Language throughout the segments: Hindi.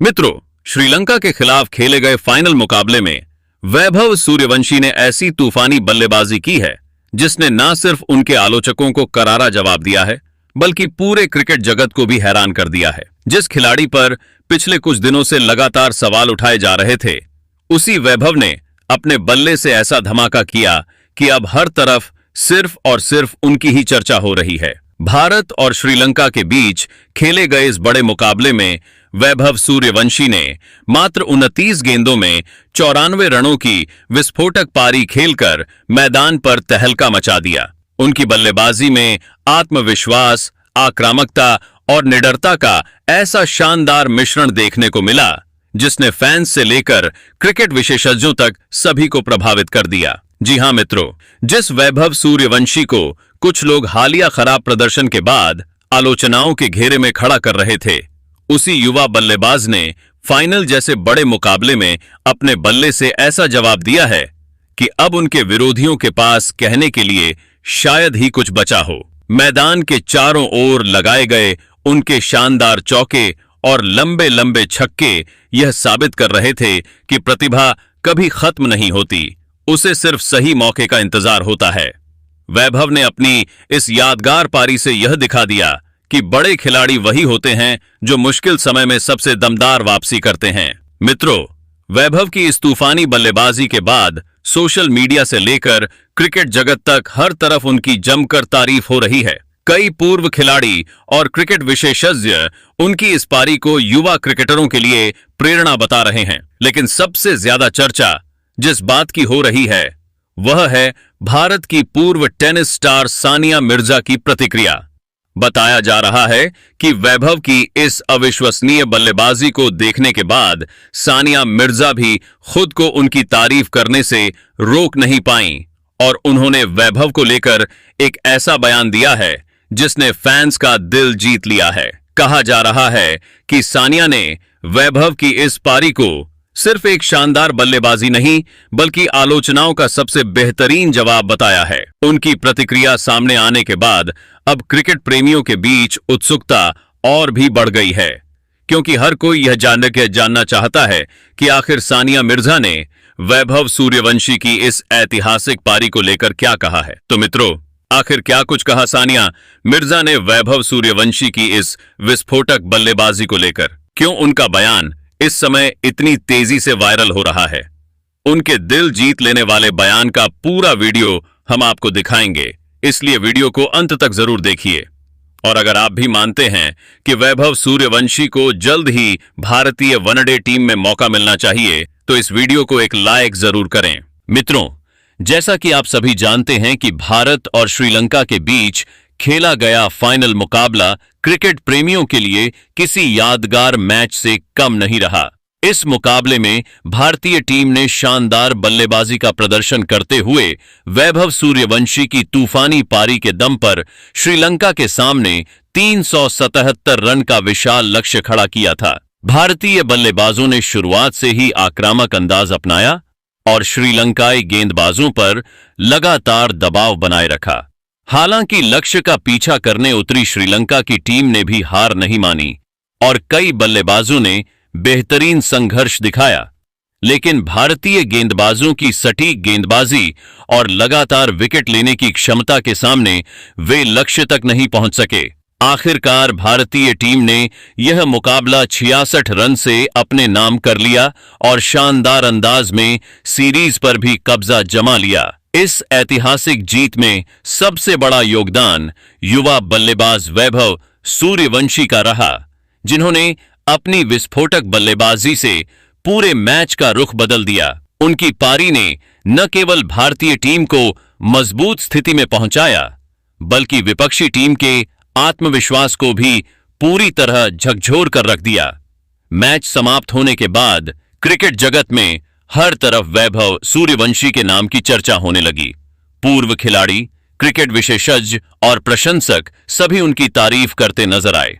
मित्रों, श्रीलंका के खिलाफ खेले गए फाइनल मुकाबले में वैभव सूर्यवंशी ने ऐसी तूफानी बल्लेबाजी की है जिसने न सिर्फ उनके आलोचकों को करारा जवाब दिया है बल्कि पूरे क्रिकेट जगत को भी हैरान कर दिया है। जिस खिलाड़ी पर पिछले कुछ दिनों से लगातार सवाल उठाए जा रहे थे, उसी वैभव ने अपने बल्ले से ऐसा धमाका किया कि अब हर तरफ सिर्फ और सिर्फ उनकी ही चर्चा हो रही है। भारत और श्रीलंका के बीच खेले गए इस बड़े मुकाबले में वैभव सूर्यवंशी ने मात्र 29 गेंदों में 94 रनों की विस्फोटक पारी खेलकर मैदान पर तहलका मचा दिया। उनकी बल्लेबाजी में आत्मविश्वास, आक्रामकता और निडरता का ऐसा शानदार मिश्रण देखने को मिला जिसने फैंस से लेकर क्रिकेट विशेषज्ञों तक सभी को प्रभावित कर दिया। जी हां मित्रों, जिस वैभव सूर्यवंशी को कुछ लोग हालिया खराब प्रदर्शन के बाद आलोचनाओं के घेरे में खड़ा कर रहे थे, उसी युवा बल्लेबाज ने फाइनल जैसे बड़े मुकाबले में अपने बल्ले से ऐसा जवाब दिया है कि अब उनके विरोधियों के पास कहने के लिए शायद ही कुछ बचा हो। मैदान के चारों ओर लगाए गए उनके शानदार चौके और लंबे लंबे छक्के यह साबित कर रहे थे कि प्रतिभा कभी खत्म नहीं होती, उसे सिर्फ सही मौके का इंतजार होता है। वैभव ने अपनी इस यादगार पारी से यह दिखा दिया कि बड़े खिलाड़ी वही होते हैं जो मुश्किल समय में सबसे दमदार वापसी करते हैं। मित्रों, वैभव की इस तूफानी बल्लेबाजी के बाद सोशल मीडिया से लेकर क्रिकेट जगत तक हर तरफ उनकी जमकर तारीफ हो रही है। कई पूर्व खिलाड़ी और क्रिकेट विशेषज्ञ उनकी इस पारी को युवा क्रिकेटरों के लिए प्रेरणा बता रहे हैं, लेकिन सबसे ज्यादा चर्चा जिस बात की हो रही है वह है भारत की पूर्व टेनिस स्टार सानिया मिर्जा की प्रतिक्रिया। बताया जा रहा है कि वैभव की इस अविश्वसनीय बल्लेबाजी को देखने के बाद सानिया मिर्जा भी खुद को उनकी तारीफ करने से रोक नहीं पाईं और उन्होंने वैभव को लेकर एक ऐसा बयान दिया है जिसने फैंस का दिल जीत लिया है। कहा जा रहा है कि सानिया ने वैभव की इस पारी को सिर्फ एक शानदार बल्लेबाजी नहीं बल्कि आलोचनाओं का सबसे बेहतरीन जवाब बताया है। उनकी प्रतिक्रिया सामने आने के बाद अब क्रिकेट प्रेमियों के बीच उत्सुकता और भी बढ़ गई है, क्योंकि हर कोई यह जानना चाहता है कि आखिर सानिया मिर्जा ने वैभव सूर्यवंशी की इस ऐतिहासिक पारी को लेकर क्या कहा है। तो मित्रों, आखिर क्या कुछ कहा सानिया मिर्जा ने वैभव सूर्यवंशी की इस विस्फोटक बल्लेबाजी को लेकर? क्यों उनका बयान इस समय इतनी तेजी से वायरल हो रहा है? उनके दिल जीत लेने वाले बयान का पूरा वीडियो हम आपको दिखाएंगे, इसलिए वीडियो को अंत तक जरूर देखिए। और अगर आप भी मानते हैं कि वैभव सूर्यवंशी को जल्द ही भारतीय वनडे टीम में मौका मिलना चाहिए, तो इस वीडियो को एक लाइक जरूर करें। मित्रों, जैसा कि आप सभी जानते हैं कि भारत और श्रीलंका के बीच खेला गया फाइनल मुकाबला क्रिकेट प्रेमियों के लिए किसी यादगार मैच से कम नहीं रहा। इस मुकाबले में भारतीय टीम ने शानदार बल्लेबाजी का प्रदर्शन करते हुए वैभव सूर्यवंशी की तूफानी पारी के दम पर श्रीलंका के सामने 377 रन का विशाल लक्ष्य खड़ा किया था। भारतीय बल्लेबाजों ने शुरुआत से ही आक्रामक अंदाज अपनाया और श्रीलंकाई गेंदबाजों पर लगातार दबाव बनाए रखा। हालांकि लक्ष्य का पीछा करने उतरी श्रीलंका की टीम ने भी हार नहीं मानी और कई बल्लेबाजों ने बेहतरीन संघर्ष दिखाया, लेकिन भारतीय गेंदबाजों की सटीक गेंदबाजी और लगातार विकेट लेने की क्षमता के सामने वे लक्ष्य तक नहीं पहुंच सके। आखिरकार भारतीय टीम ने यह मुकाबला 66 रन से अपने नाम कर लिया और शानदार अंदाज में सीरीज पर भी कब्जा जमा लिया। इस ऐतिहासिक जीत में सबसे बड़ा योगदान युवा बल्लेबाज वैभव सूर्यवंशी का रहा, जिन्होंने अपनी विस्फोटक बल्लेबाजी से पूरे मैच का रुख बदल दिया। उनकी पारी ने न केवल भारतीय टीम को मजबूत स्थिति में पहुंचाया, बल्कि विपक्षी टीम के आत्मविश्वास को भी पूरी तरह झकझोर कर रख दिया। मैच समाप्त होने के बाद क्रिकेट जगत में हर तरफ वैभव सूर्यवंशी के नाम की चर्चा होने लगी। पूर्व खिलाड़ी, क्रिकेट विशेषज्ञ और प्रशंसक सभी उनकी तारीफ करते नजर आए।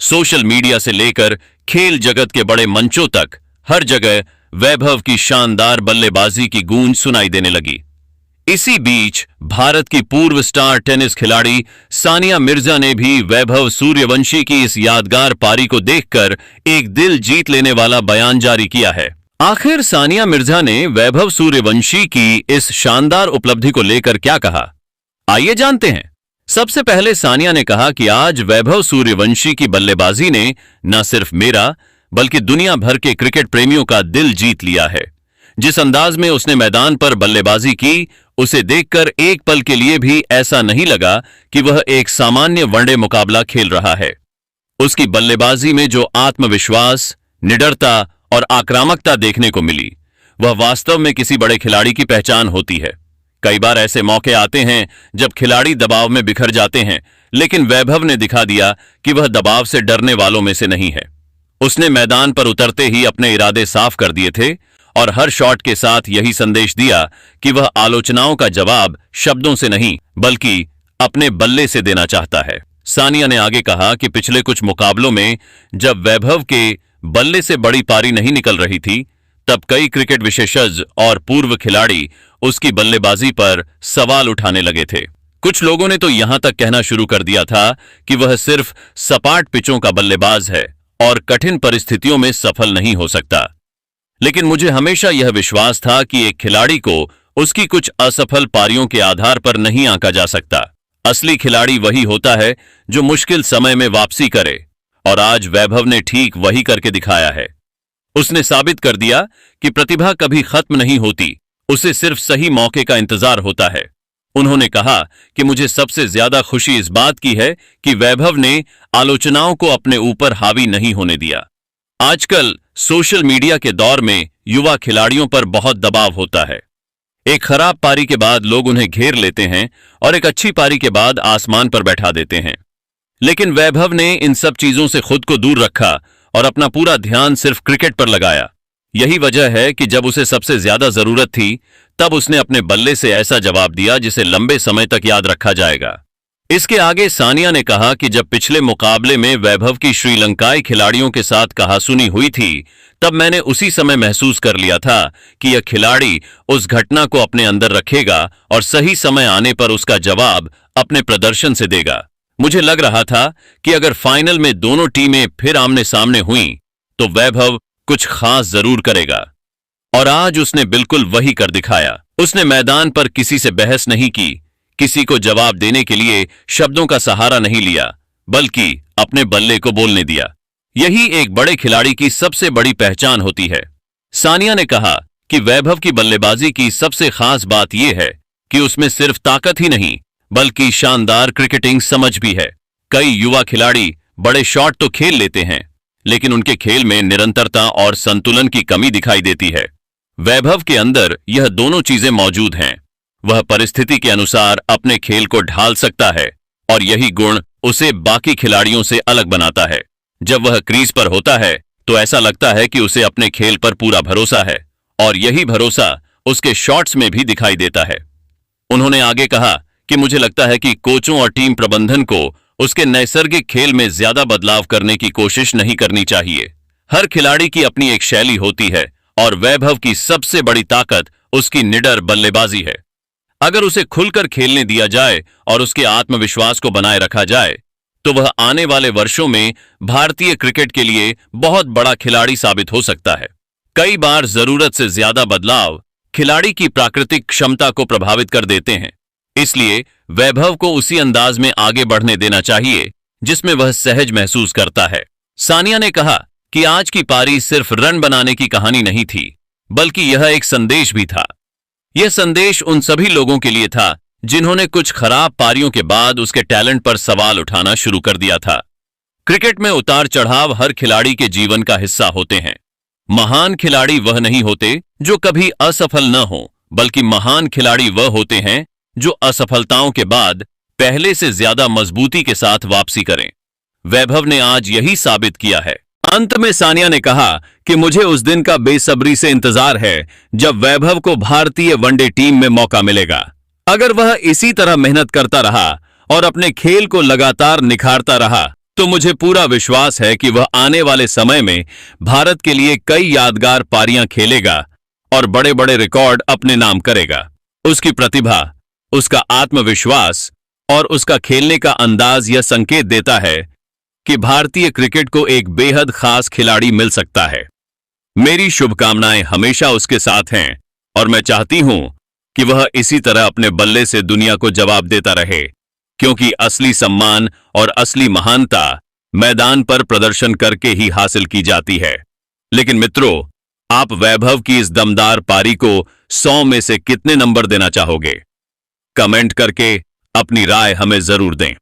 सोशल मीडिया से लेकर खेल जगत के बड़े मंचों तक हर जगह वैभव की शानदार बल्लेबाजी की गूंज सुनाई देने लगी। इसी बीच भारत की पूर्व स्टार टेनिस खिलाड़ी सानिया मिर्जा ने भी वैभव सूर्यवंशी की इस यादगार पारी को देखकर एक दिल जीत लेने वाला बयान जारी किया है। आखिर सानिया मिर्जा ने वैभव सूर्यवंशी की इस शानदार उपलब्धि को लेकर क्या कहा, आइए जानते हैं। सबसे पहले सानिया ने कहा कि आज वैभव सूर्यवंशी की बल्लेबाजी ने न सिर्फ मेरा बल्कि दुनिया भर के क्रिकेट प्रेमियों का दिल जीत लिया है। जिस अंदाज में उसने मैदान पर बल्लेबाजी की, उसे देखकर एक पल के लिए भी ऐसा नहीं लगा कि वह एक सामान्य वनडे मुकाबला खेल रहा है। उसकी बल्लेबाजी में जो आत्मविश्वास, निडरता और आक्रामकता देखने को मिली, वह वास्तव में किसी बड़े खिलाड़ी की पहचान होती है। कई बार ऐसे मौके आते हैं जब खिलाड़ी दबाव में बिखर जाते हैं, लेकिन वैभव ने दिखा दिया कि वह दबाव से डरने वालों में से नहीं है। उसने मैदान पर उतरते ही अपने इरादे साफ कर दिए थे और हर शॉट के साथ यही संदेश दिया कि वह आलोचनाओं का जवाब शब्दों से नहीं बल्कि अपने बल्ले से देना चाहता है। सानिया ने आगे कहा कि पिछले कुछ मुकाबलों में जब वैभव के बल्ले से बड़ी पारी नहीं निकल रही थी, तब कई क्रिकेट विशेषज्ञ और पूर्व खिलाड़ी उसकी बल्लेबाजी पर सवाल उठाने लगे थे। कुछ लोगों ने तो यहां तक कहना शुरू कर दिया था कि वह सिर्फ सपाट पिचों का बल्लेबाज है और कठिन परिस्थितियों में सफल नहीं हो सकता। लेकिन मुझे हमेशा यह विश्वास था कि एक खिलाड़ी को उसकी कुछ असफल पारियों के आधार पर नहीं आंका जा सकता। असली खिलाड़ी वही होता है जो मुश्किल समय में वापसी करे, और आज वैभव ने ठीक वही करके दिखाया है। उसने साबित कर दिया कि प्रतिभा कभी खत्म नहीं होती, उसे सिर्फ सही मौके का इंतजार होता है। उन्होंने कहा कि मुझे सबसे ज्यादा खुशी इस बात की है कि वैभव ने आलोचनाओं को अपने ऊपर हावी नहीं होने दिया। आजकल सोशल मीडिया के दौर में युवा खिलाड़ियों पर बहुत दबाव होता है। एक खराब पारी के बाद लोग उन्हें घेर लेते हैं और एक अच्छी पारी के बाद आसमान पर बैठा देते हैं। लेकिन वैभव ने इन सब चीजों से खुद को दूर रखा और अपना पूरा ध्यान सिर्फ क्रिकेट पर लगाया। यही वजह है कि जब उसे सबसे ज्यादा जरूरत थी, तब उसने अपने बल्ले से ऐसा जवाब दिया जिसे लंबे समय तक याद रखा जाएगा। इसके आगे सानिया ने कहा कि जब पिछले मुकाबले में वैभव की श्रीलंकाई खिलाड़ियों के साथ कहासुनी हुई थी, तब मैंने उसी समय महसूस कर लिया था कि यह खिलाड़ी उस घटना को अपने अंदर रखेगा और सही समय आने पर उसका जवाब अपने प्रदर्शन से देगा। मुझे लग रहा था कि अगर फाइनल में दोनों टीमें फिर आमने सामने हुईं, तो वैभव कुछ खास जरूर करेगा, और आज उसने बिल्कुल वही कर दिखाया। उसने मैदान पर किसी से बहस नहीं की, किसी को जवाब देने के लिए शब्दों का सहारा नहीं लिया, बल्कि अपने बल्ले को बोलने दिया। यही एक बड़े खिलाड़ी की सबसे बड़ी पहचान होती है। सानिया ने कहा कि वैभव की बल्लेबाजी की सबसे खास बात यह है कि उसमें सिर्फ ताकत ही नहीं बल्कि शानदार क्रिकेटिंग समझ भी है। कई युवा खिलाड़ी बड़े शॉट तो खेल लेते हैं, लेकिन उनके खेल में निरंतरता और संतुलन की कमी दिखाई देती है। वैभव के अंदर यह दोनों चीजें मौजूद हैं। वह परिस्थिति के अनुसार अपने खेल को ढाल सकता है, और यही गुण उसे बाकी खिलाड़ियों से अलग बनाता है। जब वह क्रीज पर होता है तो ऐसा लगता है कि उसे अपने खेल पर पूरा भरोसा है, और यही भरोसा उसके शॉट्स में भी दिखाई देता है। उन्होंने आगे कहा कि मुझे लगता है कि कोचों और टीम प्रबंधन को उसके नैसर्गिक खेल में ज्यादा बदलाव करने की कोशिश नहीं करनी चाहिए। हर खिलाड़ी की अपनी एक शैली होती है, और वैभव की सबसे बड़ी ताकत उसकी निडर बल्लेबाजी है। अगर उसे खुलकर खेलने दिया जाए और उसके आत्मविश्वास को बनाए रखा जाए, तो वह आने वाले वर्षों में भारतीय क्रिकेट के लिए बहुत बड़ा खिलाड़ी साबित हो सकता है। कई बार जरूरत से ज्यादा बदलाव खिलाड़ी की प्राकृतिक क्षमता को प्रभावित कर देते हैं, इसलिए वैभव को उसी अंदाज में आगे बढ़ने देना चाहिए जिसमें वह सहज महसूस करता है। सानिया ने कहा कि आज की पारी सिर्फ रन बनाने की कहानी नहीं थी, बल्कि यह एक संदेश भी था। यह संदेश उन सभी लोगों के लिए था जिन्होंने कुछ खराब पारियों के बाद उसके टैलेंट पर सवाल उठाना शुरू कर दिया था। क्रिकेट में उतार चढ़ाव हर खिलाड़ी के जीवन का हिस्सा होते हैं। महान खिलाड़ी वह नहीं होते जो कभी असफल न हो, बल्कि महान खिलाड़ी वह होते हैं जो असफलताओं के बाद पहले से ज्यादा मजबूती के साथ वापसी करें। वैभव ने आज यही साबित किया है। अंत में सानिया ने कहा कि मुझे उस दिन का बेसब्री से इंतजार है जब वैभव को भारतीय वनडे टीम में मौका मिलेगा। अगर वह इसी तरह मेहनत करता रहा और अपने खेल को लगातार निखारता रहा, तो मुझे पूरा विश्वास है कि वह आने वाले समय में भारत के लिए कई यादगार पारियां खेलेगा और बड़े बड़े रिकॉर्ड अपने नाम करेगा। उसकी प्रतिभा, उसका आत्मविश्वास और उसका खेलने का अंदाज यह संकेत देता है कि भारतीय क्रिकेट को एक बेहद खास खिलाड़ी मिल सकता है। मेरी शुभकामनाएं हमेशा उसके साथ हैं और मैं चाहती हूं कि वह इसी तरह अपने बल्ले से दुनिया को जवाब देता रहे, क्योंकि असली सम्मान और असली महानता मैदान पर प्रदर्शन करके ही हासिल की जाती है। लेकिन मित्रों, आप वैभव की इस दमदार पारी को 100 में से कितने नंबर देना चाहोगे? कमेंट करके अपनी राय हमें जरूर दें।